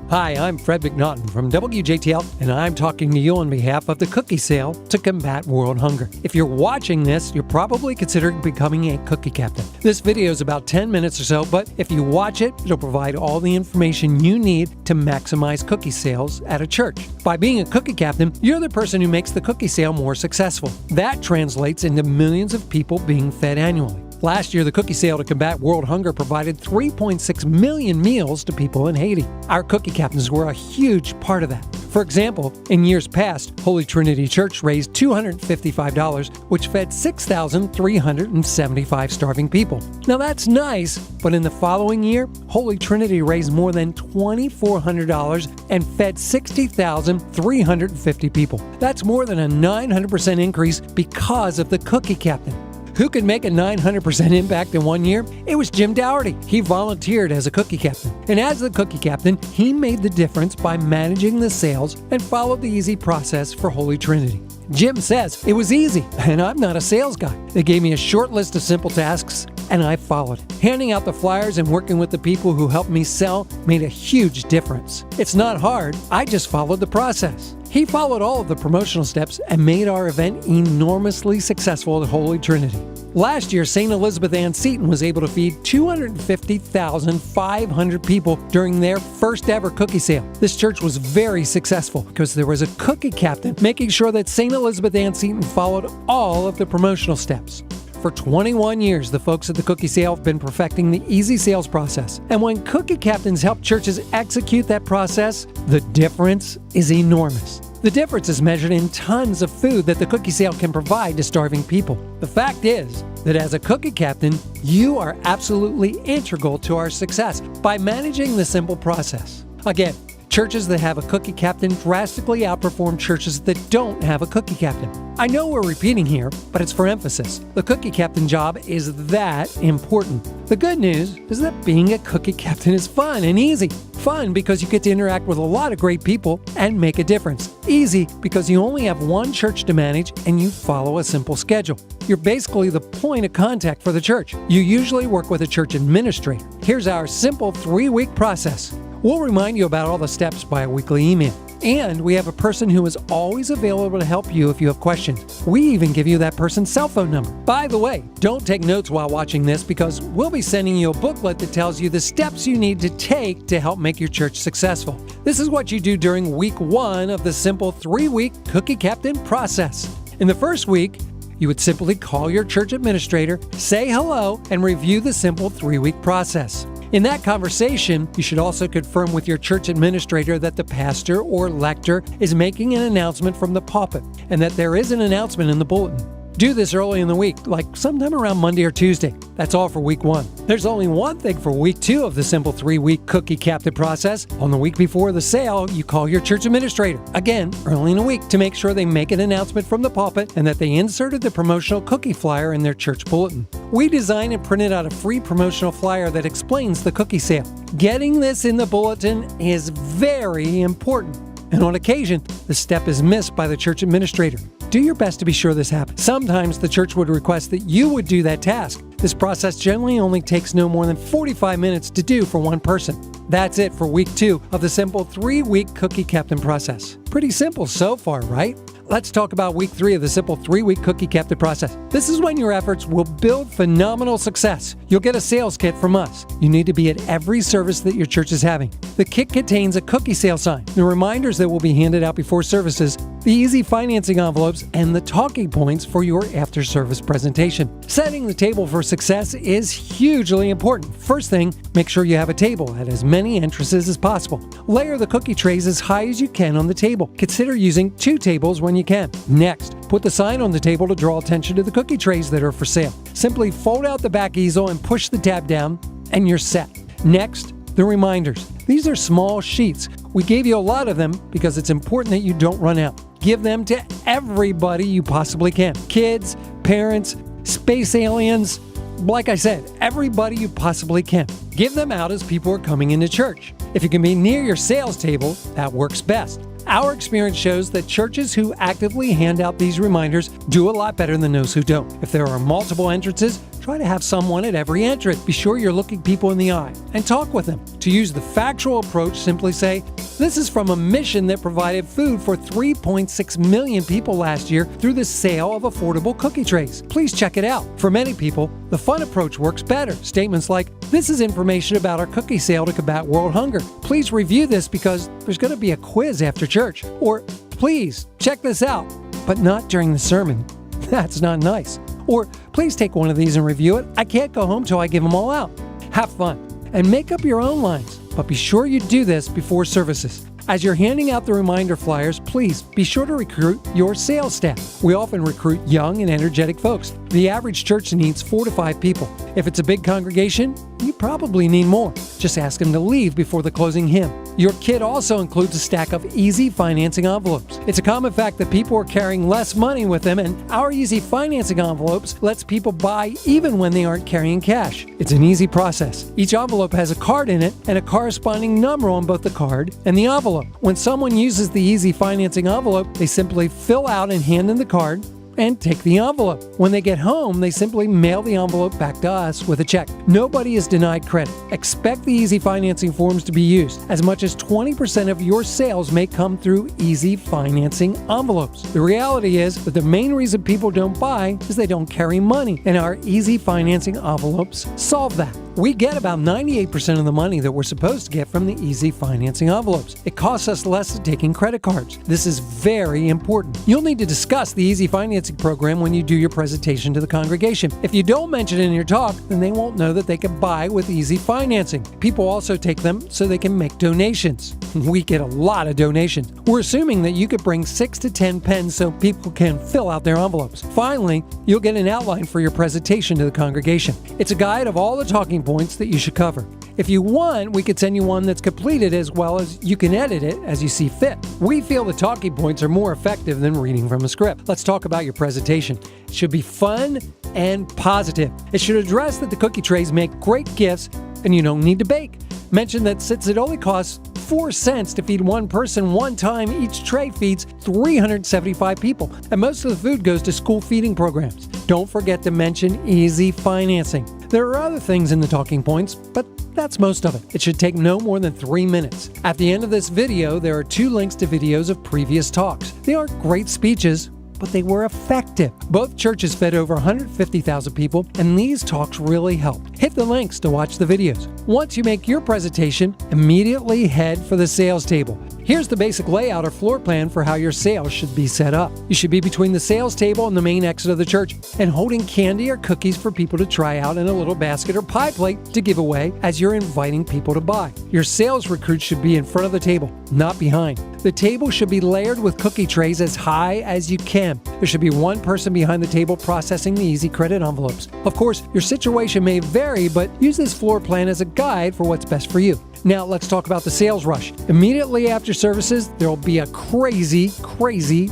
Hi, I'm Fred McNaughton from WJTL, and I'm talking to you on behalf of the cookie sale to combat world hunger. If you're watching this, you're probably considering becoming a cookie captain. This video is about 10 minutes or so, but if you watch it, it'll provide all the information you need to maximize cookie sales at a church. By being a cookie captain, you're the person who makes the cookie sale more successful. That translates into millions of people being fed annually. Last year, the cookie sale to combat world hunger provided 3.6 million meals to people in Haiti. Our cookie captains were a huge part of that. For example, in years past, Holy Trinity Church raised $255, which fed 6,375 starving people. Now that's nice, but in the following year, Holy Trinity raised more than $2,400 and fed 60,350 people. That's more than a 900% increase because of the cookie captain. Who could make a 900% impact in 1 year? It was Jim Dougherty. He volunteered as a cookie captain. And as the cookie captain, he made the difference by managing the sales and followed the easy process for Holy Trinity. Jim says, it was easy, and I'm not a sales guy. They gave me a short list of simple tasks, and I followed. Handing out the flyers and working with the people who helped me sell made a huge difference. It's not hard, I just followed the process. He followed all of the promotional steps and made our event enormously successful at Holy Trinity. Last year, St. Elizabeth Ann Seton was able to feed 250,500 people during their first ever cookie sale. This church was very successful because there was a cookie captain making sure that St. Elizabeth Ann Seton followed all of the promotional steps. For 21 years, the folks at the cookie sale have been perfecting the easy sales process. And when cookie captains help churches execute that process, the difference is enormous. The difference is measured in tons of food that the cookie sale can provide to starving people. The fact is that as a cookie captain, you are absolutely integral to our success by managing the simple process. Again, churches that have a cookie captain drastically outperform churches that don't have a cookie captain. I know we're repeating here, but it's for emphasis. The cookie captain job is that important. The good news is that being a cookie captain is fun and easy. Fun because you get to interact with a lot of great people and make a difference. Easy because you only have one church to manage and you follow a simple schedule. You're basically the point of contact for the church. You usually work with a church administrator. Here's our simple 3-week process. We'll remind you about all the steps by a weekly email. And we have a person who is always available to help you if you have questions. We even give you that person's cell phone number. By the way, don't take notes while watching this because we'll be sending you a booklet that tells you the steps you need to take to help make your church successful. This is what you do during week 1 of the simple 3-week cookie captain process. In the first week, you would simply call your church administrator, say hello, and review the simple 3-week process. In that conversation, you should also confirm with your church administrator that the pastor or lector is making an announcement from the pulpit and that there is an announcement in the bulletin. Do this early in the week, like sometime around Monday or Tuesday. That's all for week 1. There's only one thing for week 2 of the simple 3-week cookie captain process. On the week before the sale, you call your church administrator, again, early in the week, to make sure they make an announcement from the pulpit and that they inserted the promotional cookie flyer in their church bulletin. We designed and printed out a free promotional flyer that explains the cookie sale. Getting this in the bulletin is very important. And on occasion, the step is missed by the church administrator. Do your best to be sure this happens. Sometimes the church would request that you would do that task. This process generally only takes no more than 45 minutes to do for one person. That's it for week 2 of the simple 3-week cookie captain process. Pretty simple so far, right? Let's talk about week 3 of the simple 3-week cookie captain process. This is when your efforts will build phenomenal success. You'll get a sales kit from us. You need to be at every service that your church is having. The kit contains a cookie sale sign, the reminders that will be handed out before services, the easy financing envelopes, and the talking points for your after-service presentation. Setting the table for success is hugely important. First thing, make sure you have a table at as many entrances as possible. Layer the cookie trays as high as you can on the table. Consider using 2 tables when you can. Next, put the sign on the table to draw attention to the cookie trays that are for sale. Simply fold out the back easel and push the tab down, and you're set. Next, the reminders. These are small sheets. We gave you a lot of them because it's important that you don't run out. Give them to everybody you possibly can. Kids, parents, space aliens, like I said, everybody you possibly can. Give them out as people are coming into church. If you can be near your sales table, that works best. Our experience shows that churches who actively hand out these reminders do a lot better than those who don't. If there are multiple entrances, Try to have someone at every entrance. Be sure you're looking people in the eye and talk with them. To use the factual approach, simply say, "This is from a mission that provided food for 3.6 million people last year through the sale of affordable cookie trays. Please check it out." For many people, the fun approach works better. Statements like, "This is information about our cookie sale to combat world hunger. Please review this because there's going to be a quiz after church." Or, "Please check this out, but not during the sermon." That's not nice. Or, "Please take one of these and review it. I can't go home till I give them all out." Have fun and make up your own lines, but be sure you do this before services. As you're handing out the reminder flyers, please be sure to recruit your sales staff. We often recruit young and energetic folks. The average church needs 4 to 5 people. If it's a big congregation, you probably need more. Just ask them to leave before the closing hymn. Your kit also includes a stack of easy financing envelopes. It's a common fact that people are carrying less money with them, and our easy financing envelopes lets people buy even when they aren't carrying cash. It's an easy process. Each envelope has a card in it and a corresponding number on both the card and the envelope. When someone uses the easy financing envelope, they simply fill out and hand in the card and take the envelope. When they get home, they simply mail the envelope back to us with a check. Nobody is denied credit. Expect the easy financing forms to be used. As much as 20% of your sales may come through easy financing envelopes. The reality is that the main reason people don't buy is they don't carry money, and our easy financing envelopes solve that. We get about 98% of the money that we're supposed to get from the easy financing envelopes. It costs us less than taking credit cards. This is very important. You'll need to discuss the easy financing program when you do your presentation to the congregation. If you don't mention it in your talk, then they won't know that they can buy with easy financing. People also take them so they can make donations. We get a lot of donations. We're assuming that you could bring 6 to 10 pens so people can fill out their envelopes. Finally, you'll get an outline for your presentation to the congregation. It's a guide of all the talking points that you should cover. If you want, we could send you one that's completed, as well as you can edit it as you see fit. We feel the talking points are more effective than reading from a script. Let's talk about your presentation. It should be fun and positive. It should address that the cookie trays make great gifts and you don't need to bake. Mention that since it only costs 4 cents to feed one person one time, each tray feeds 375 people, and most of the food goes to school feeding programs. Don't forget to mention easy financing. There are other things in the talking points, but that's most of it. It should take no more than 3 minutes. At the end of this video, there are 2 links to videos of previous talks. They aren't great speeches, but they were effective. Both churches fed over 150,000 people, and these talks really helped. Hit the links to watch the videos. Once you make your presentation, immediately head for the sales table. Here's the basic layout or floor plan for how your sales should be set up. You should be between the sales table and the main exit of the church, and holding candy or cookies for people to try out in a little basket or pie plate to give away as you're inviting people to buy. Your sales recruits should be in front of the table, not behind. The table should be layered with cookie trays as high as you can. There should be one person behind the table processing the easy credit envelopes. Of course, your situation may vary, but use this floor plan as a guide for what's best for you. Now let's talk about the sales rush. Immediately after services, there will be a crazy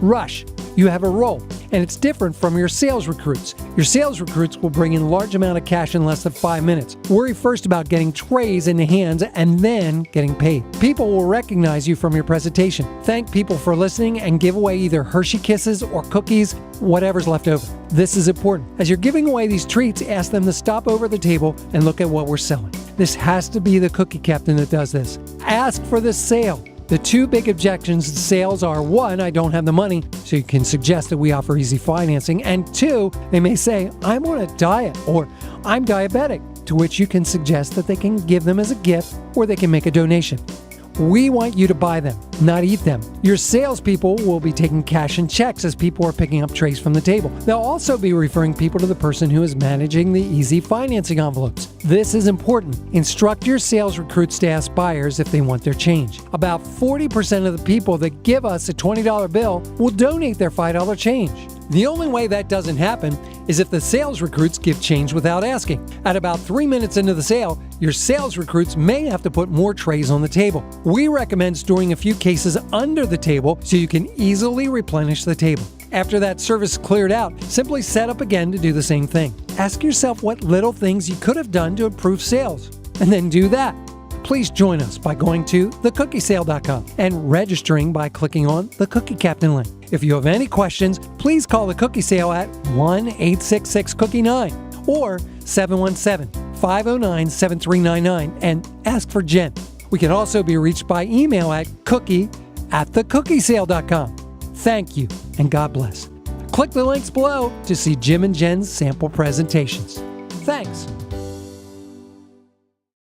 rush. You have a role, and it's different from your sales recruits. Your sales recruits will bring in a large amount of cash in less than 5 minutes. Worry first about getting trays in the hands and then getting paid. People will recognize you from your presentation. Thank people for listening and give away either Hershey Kisses or cookies, whatever's left over. This is important. As you're giving away these treats, ask them to stop over the table and look at what we're selling. This has to be the cookie captain that does this. Ask for the sale. The 2 big objections to sales are, 1, I don't have the money, so you can suggest that we offer easy financing, and 2, they may say, I'm on a diet, or I'm diabetic, to which you can suggest that they can give them as a gift or they can make a donation. We want you to buy them, not eat them. Your salespeople will be taking cash and checks as people are picking up trays from the table. They'll also be referring people to the person who is managing the easy financing envelopes. This is important. Instruct your sales recruits to ask buyers if they want their change. About 40% of the people that give us a $20 bill will donate their $5 change. The only way that doesn't happen is if the sales recruits give change without asking. At about 3 minutes into the sale, your sales recruits may have to put more trays on the table. We recommend storing a few cases under the table so you can easily replenish the table. After that service is cleared out, simply set up again to do the same thing. Ask yourself what little things you could have done to improve sales, and then do that. Please join us by going to thecookiesale.com and registering by clicking on the Cookie Captain link. If you have any questions, please call the Cookie Sale at 1-866-COOKIE9 or 717-509-7399 and ask for Jen. We can also be reached by email at cookie@thecookiesale.com. Thank you, and God bless. Click the links below to see Jim and Jen's sample presentations. Thanks.